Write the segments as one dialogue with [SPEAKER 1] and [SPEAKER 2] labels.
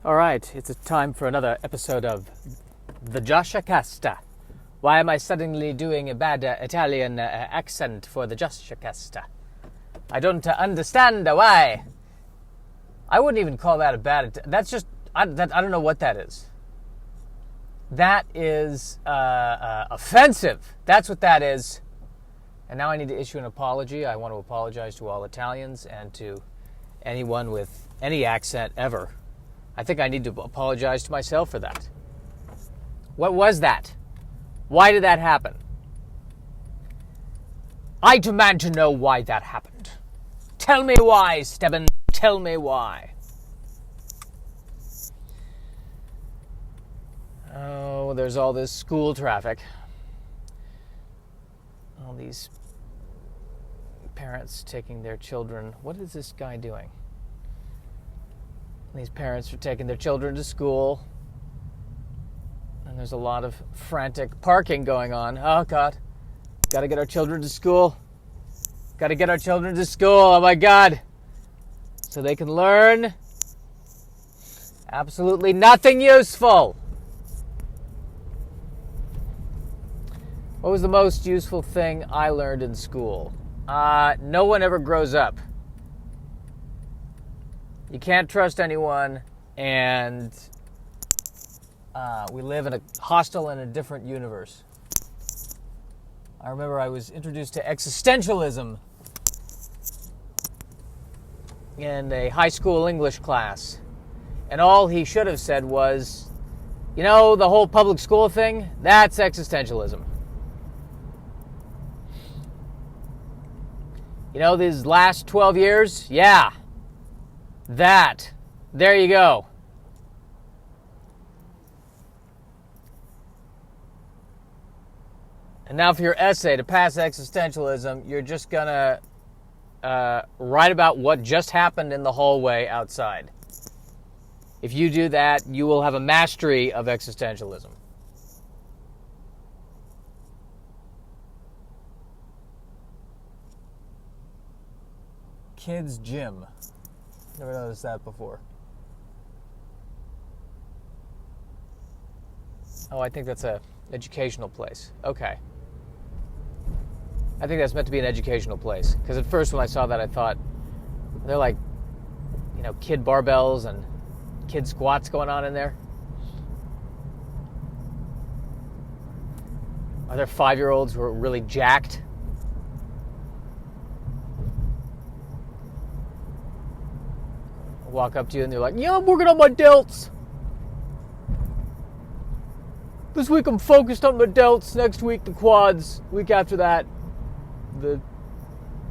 [SPEAKER 1] All right, it's a time for another episode of the Joshua Casta. Why am I suddenly doing a bad Italian accent for the Joshua Casta? I don't understand why. I wouldn't even call that a bad. That's just I don't know what that is. That is offensive. That's what that is. And now I need to issue an apology. I want to apologize to all Italians and to anyone with any accent ever. I think I need to apologize to myself for that. What was that? Why did that happen? I demand to know why that happened. Tell me why, Stebbin. Tell me why. Oh, there's all this school traffic. All these parents taking their children. What is this guy doing? These parents are taking their children to school. And there's a lot of frantic parking going on. Oh, God. Got to get our children to school. Got to get our children to school. Oh, my God. So they can learn absolutely nothing useful. What was the most useful thing I learned in school? No one ever grows up. You can't trust anyone, and we live in a hostile and a different universe. I remember I was introduced to existentialism in a high school English class, and all he should have said was, you know, the whole public school thing, that's existentialism. You know, these last 12 years, yeah. That. There you go. And now for your essay to pass existentialism, you're just going to write about what just happened in the hallway outside. If you do that, you will have a mastery of existentialism. Kids' gym. Never noticed that before. Oh, I think that's a educational place. Okay. I think that's meant to be an educational place. Because at first when I saw that, I thought, they're like, you know, kid barbells and kid squats going on in there. Are there 5-year-olds who are really jacked? Walk up to you and they're like, yeah, I'm working on my delts. This week I'm focused on my delts. Next week the quads. Week after that, the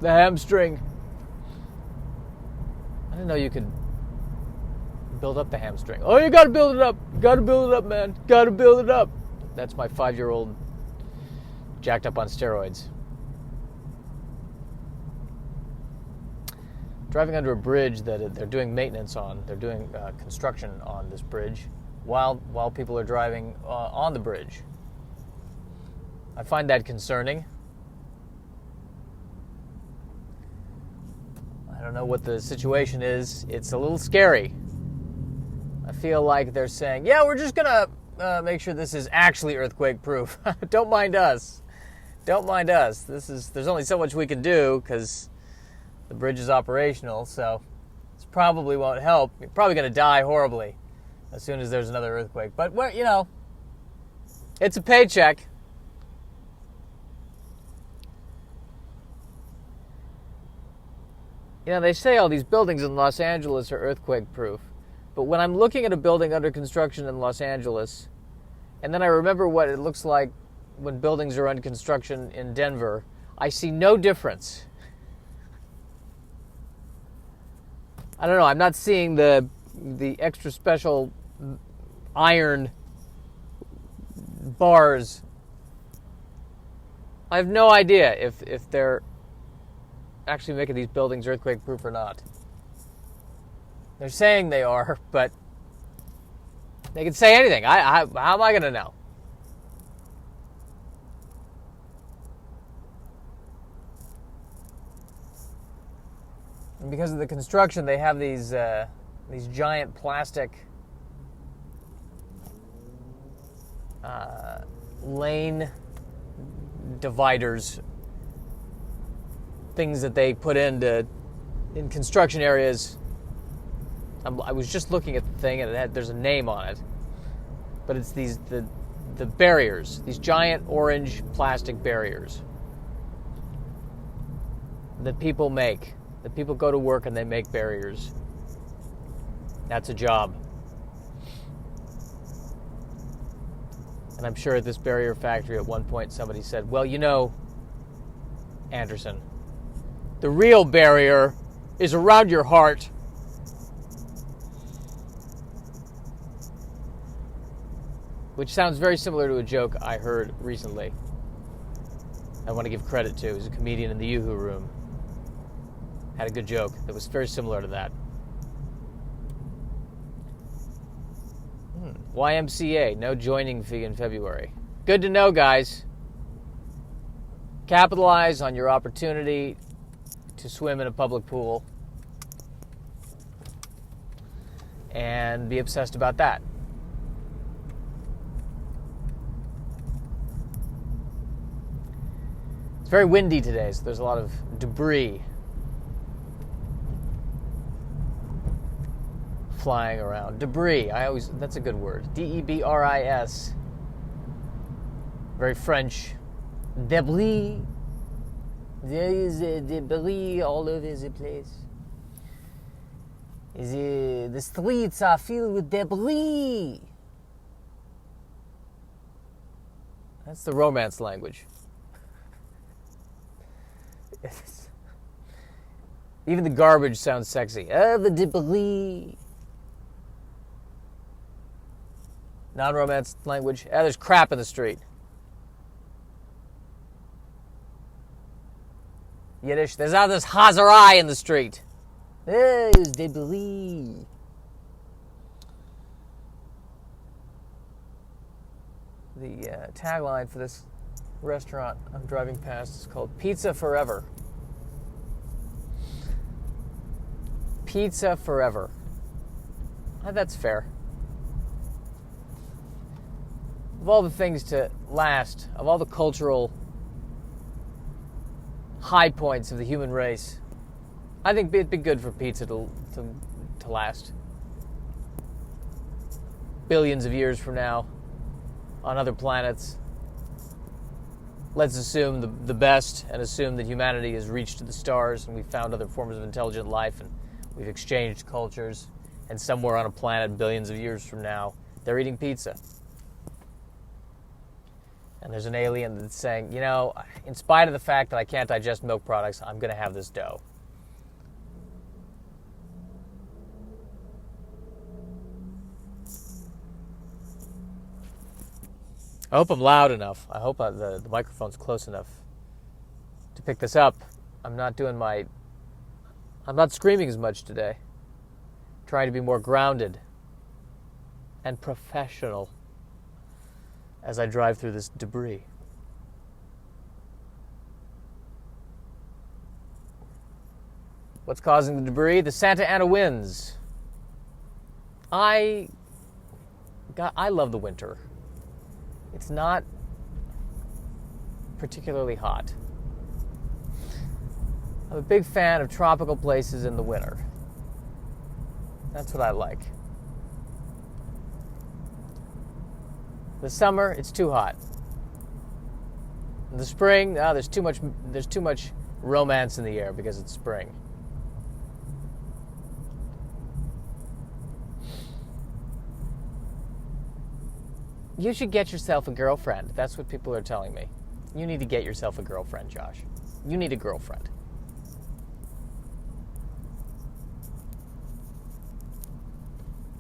[SPEAKER 1] hamstring. I didn't know you could build up the hamstring. Oh, you gotta build it up. You gotta build it up, man. Gotta build it up. That's my 5-year-old jacked up on steroids. Driving under a bridge that they're doing maintenance on. They're doing construction on this bridge while people are driving on the bridge. I find that concerning. I don't know what the situation is. It's a little scary. I feel like they're saying, yeah, we're just going to make sure this is actually earthquake-proof. Don't mind us. Don't mind us. There's only so much we can do because the bridge is operational, so this probably won't help. You're probably going to die horribly as soon as there's another earthquake. But, well, you know, it's a paycheck. You know, they say all these buildings in Los Angeles are earthquake-proof. But when I'm looking at a building under construction in Los Angeles, and then I remember what it looks like when buildings are under construction in Denver, I see no difference. I don't know, I'm not seeing the extra special iron bars. I have no idea if they're actually making these buildings earthquake-proof or not. They're saying they are, but they can say anything. How am I going to know? And because of the construction, they have these giant plastic lane dividers, things that they put in construction areas. I was just looking at the thing, and there's a name on it, but it's the barriers, these giant orange plastic barriers that people make. That people go to work and they make barriers. That's a job. And I'm sure at this barrier factory at one point somebody said, well, you know, Anderson, the real barrier is around your heart. Which sounds very similar to a joke I heard recently. I want to give credit to. He was a comedian in the Yoo-Hoo Room. Had a good joke that was very similar to that. YMCA, no joining fee in February. Good to know, guys. Capitalize on your opportunity to swim in a public pool and be obsessed about that. It's very windy today, so there's a lot of debris flying around. Debris. That's a good word. D-E-B-R-I-S. Very French. Debris. There is debris all over the place. The streets are filled with debris. That's the Romance language. Even the garbage sounds sexy. The debris. Non-Romance language. There's crap in the street. Yiddish. There's Hazarai in the street. There's debris. The tagline for this restaurant I'm driving past is called Pizza Forever. Pizza Forever. That's fair. Of all the things to last, of all the cultural high points of the human race, I think it'd be good for pizza to last. Billions of years from now, on other planets, let's assume the best and assume that humanity has reached the stars and we've found other forms of intelligent life and we've exchanged cultures, and somewhere on a planet billions of years from now, they're eating pizza. And there's an alien that's saying, you know, in spite of the fact that I can't digest milk products, I'm going to have this dough. I hope I'm loud enough. I hope the microphone's close enough to pick this up. I'm not screaming as much today. I'm trying to be more grounded and professional as I drive through this debris. What's causing the debris? The Santa Ana winds. I love the winter. It's not particularly hot. I'm a big fan of tropical places in the winter. That's what I like. The summer, it's too hot. In the spring, there's too much romance in the air because it's spring. You should get yourself a girlfriend. That's what people are telling me. You need to get yourself a girlfriend, Josh. You need a girlfriend.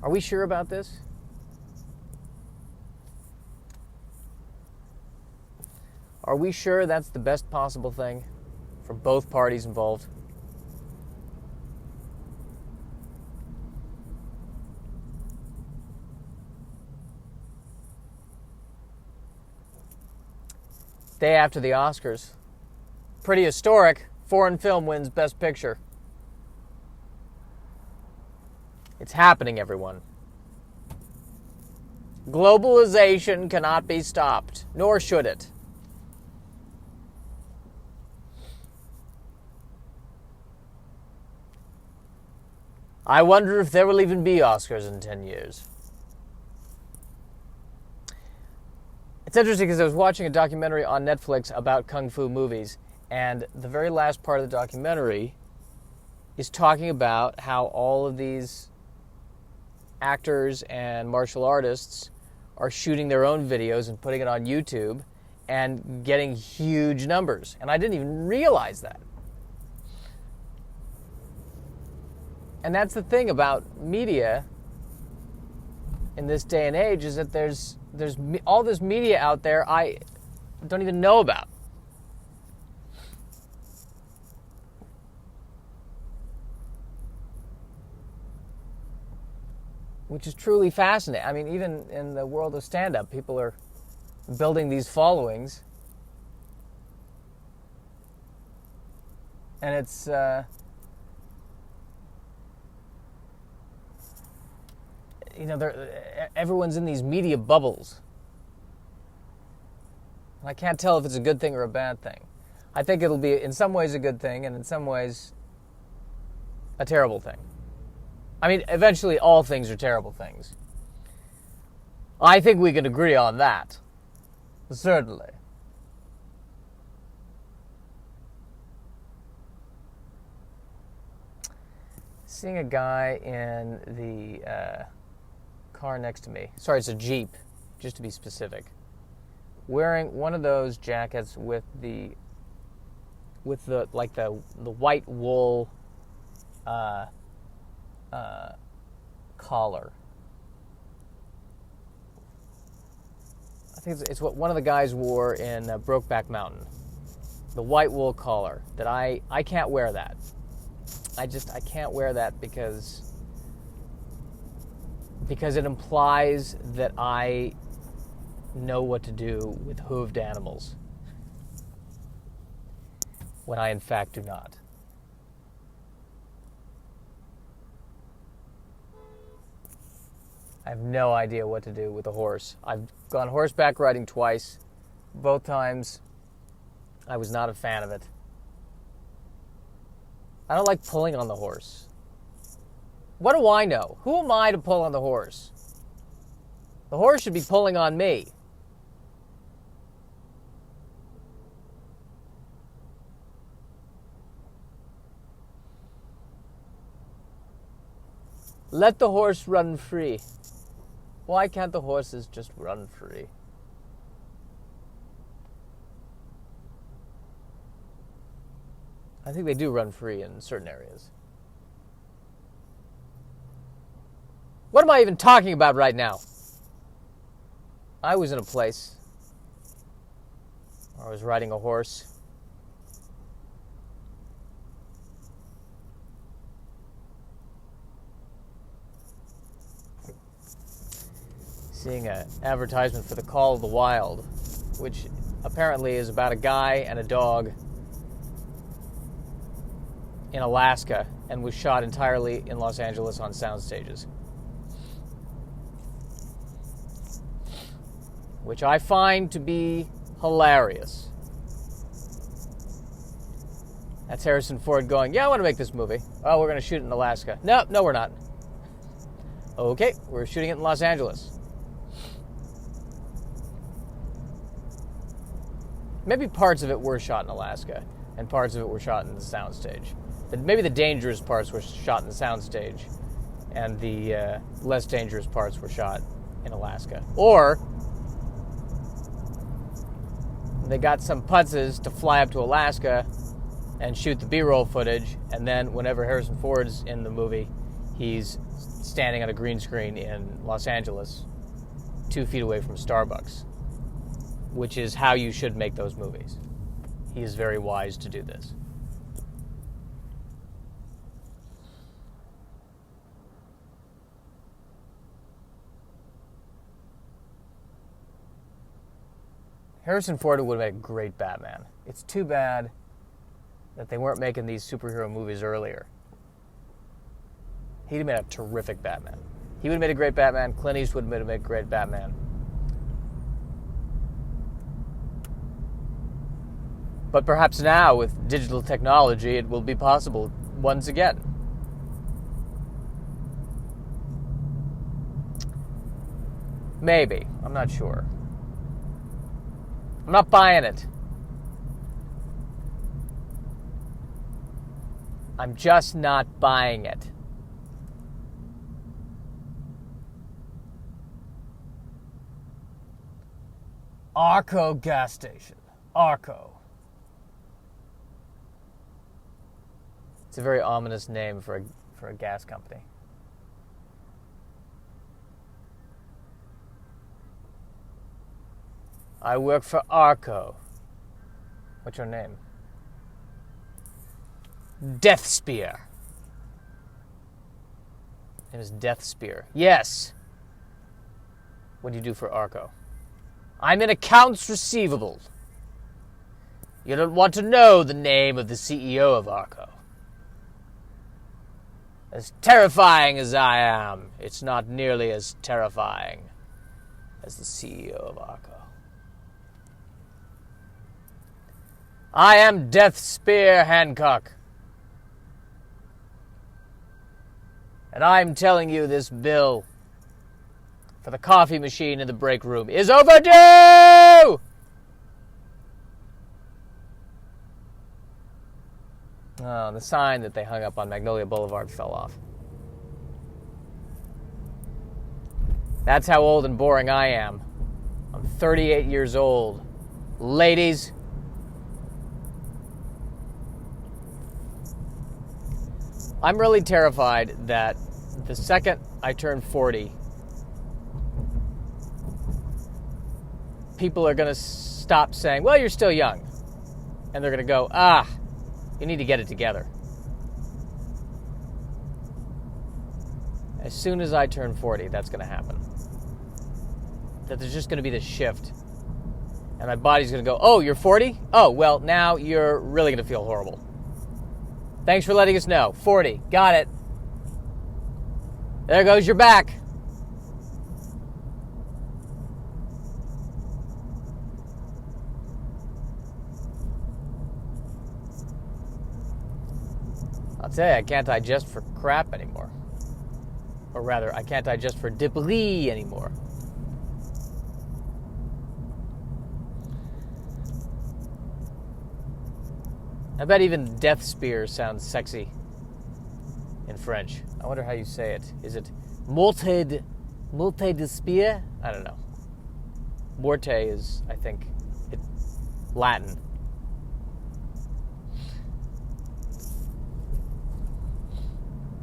[SPEAKER 1] Are we sure about this? Are we sure that's the best possible thing for both parties involved? Day after the Oscars. Pretty historic. Foreign film wins Best Picture. It's happening, everyone. Globalization cannot be stopped, nor should it. I wonder if there will even be Oscars in 10 years. It's interesting because I was watching a documentary on Netflix about kung fu movies, and the very last part of the documentary is talking about how all of these actors and martial artists are shooting their own videos and putting it on YouTube and getting huge numbers. And I didn't even realize that. And that's the thing about media in this day and age, is that there's all this media out there I don't even know about. Which is truly fascinating. I mean, even in the world of stand-up, people are building these followings. And it's... everyone's in these media bubbles. I can't tell if it's a good thing or a bad thing. I think it'll be, in some ways, a good thing, and in some ways, a terrible thing. I mean, eventually, all things are terrible things. I think we can agree on that. Certainly. Seeing a guy in the car next to me. Sorry, it's a Jeep, just to be specific. Wearing one of those jackets with the white wool collar. I think it's what one of the guys wore in Brokeback Mountain. The white wool collar. That I can't wear that. I can't wear that because it implies that I know what to do with hooved animals, when I in fact do not. I have no idea what to do with a horse. I've gone horseback riding twice. Both times, I was not a fan of it. I don't like pulling on the horse. What do I know? Who am I to pull on the horse? The horse should be pulling on me. Let the horse run free. Why can't the horses just run free? I think they do run free in certain areas. What am I even talking about right now? I was in a place where I was riding a horse. Seeing an advertisement for the Call of the Wild, which apparently is about a guy and a dog in Alaska and was shot entirely in Los Angeles on sound stages. Which I find to be hilarious. That's Harrison Ford going, yeah, I want to make this movie. Oh, we're going to shoot it in Alaska. No, we're not. Okay, we're shooting it in Los Angeles. Maybe parts of it were shot in Alaska, and parts of it were shot in the soundstage. But maybe the dangerous parts were shot in the soundstage, and the less dangerous parts were shot in Alaska. Or they got some putzes to fly up to Alaska and shoot the B-roll footage, and then whenever Harrison Ford's in the movie, he's standing on a green screen in Los Angeles, 2 feet away from Starbucks, which is how you should make those movies. He is very wise to do this. Harrison Ford would have made a great Batman. It's too bad that they weren't making these superhero movies earlier. He'd have made a terrific Batman. He would have made a great Batman. Clint Eastwood would have made a great Batman. But perhaps now, with digital technology, it will be possible once again. Maybe. I'm not sure. I'm not buying it. I'm just not buying it. Arco gas station. Arco. It's a very ominous name for a gas company. I work for Arco. What's your name? Deathspear. Name is Deathspear. Yes. What do you do for Arco? I'm in accounts receivable. You don't want to know the name of the CEO of Arco. As terrifying as I am, it's not nearly as terrifying as the CEO of Arco. I am Deathspear Hancock. And I'm telling you this bill for the coffee machine in the break room is overdue! Oh, the sign that they hung up on Magnolia Boulevard fell off. That's how old and boring I am. I'm 38 years old. Ladies, I'm really terrified that the second I turn 40, people are going to stop saying, well, you're still young. And they're going to go, you need to get it together. As soon as I turn 40, that's going to happen. That there's just going to be this shift. And my body's going to go, oh, you're 40? Oh, well, now you're really going to feel horrible. Thanks for letting us know. 40. Got it. There goes your back. I'll tell you, I can't digest for crap anymore. Or rather, I can't digest for debris anymore. I bet even Deathspear sounds sexy in French. I wonder how you say it. Is it Morte de Spear? I don't know. Morte is, I think, Latin.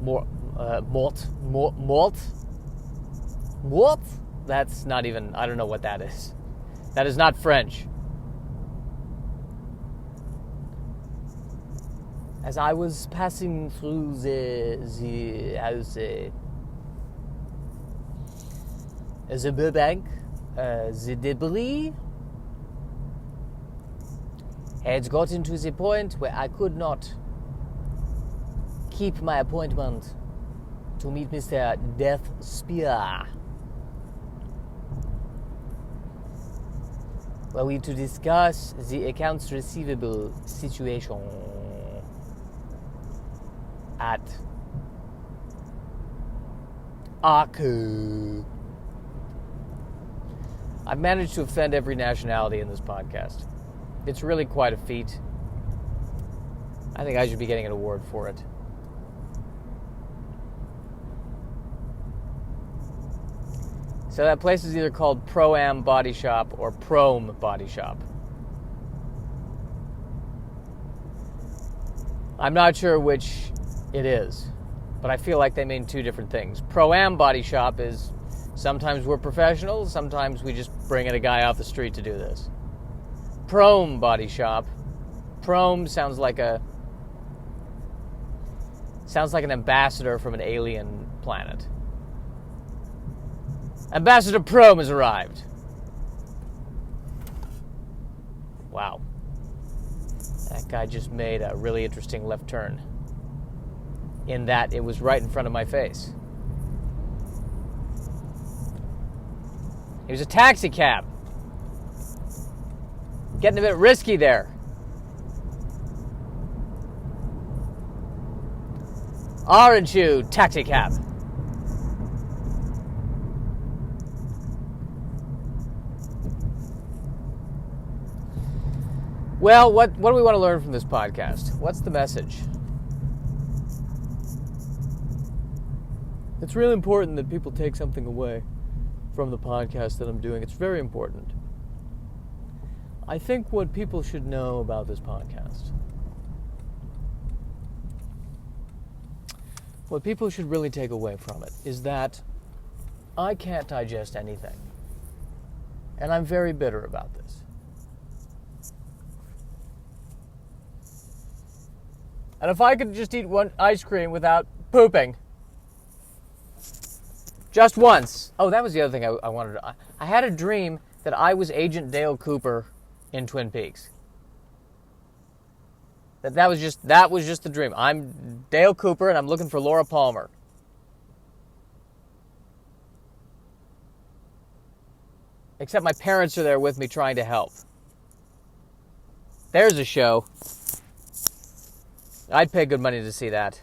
[SPEAKER 1] Mort? That's not even, I don't know what that is. That is not French. As I was passing through the Burbank, the debris had gotten to the point where I could not keep my appointment to meet Mr. Deathspear. Were we to discuss the accounts receivable situation at Arco. I've managed to offend every nationality in this podcast. It's really quite a feat. I think I should be getting an award for it. So that place is either called Pro-Am Body Shop or Prom Body Shop. I'm not sure which it is, but I feel like they mean two different things. Pro-Am Body Shop is sometimes we're professionals, sometimes we just bring in a guy off the street to do this. Prom Body Shop. Prom sounds like an ambassador from an alien planet. Ambassador Prom has arrived. Wow. That guy just made a really interesting left turn. In that it was right in front of my face. He was a taxi cab. Getting a bit risky there. Aren't you, taxi cab? Well, what do we want to learn from this podcast? What's the message? It's really important that people take something away from the podcast that I'm doing. It's very important. I think what people should know about this podcast, what people should really take away from it, is that I can't digest anything. And I'm very bitter about this. And if I could just eat one ice cream without pooping, just once. Oh, that was the other thing I wanted to... I had a dream that I was Agent Dale Cooper in Twin Peaks. That was just the dream. I'm Dale Cooper and I'm looking for Laura Palmer. Except my parents are there with me trying to help. There's a show. I'd pay good money to see that.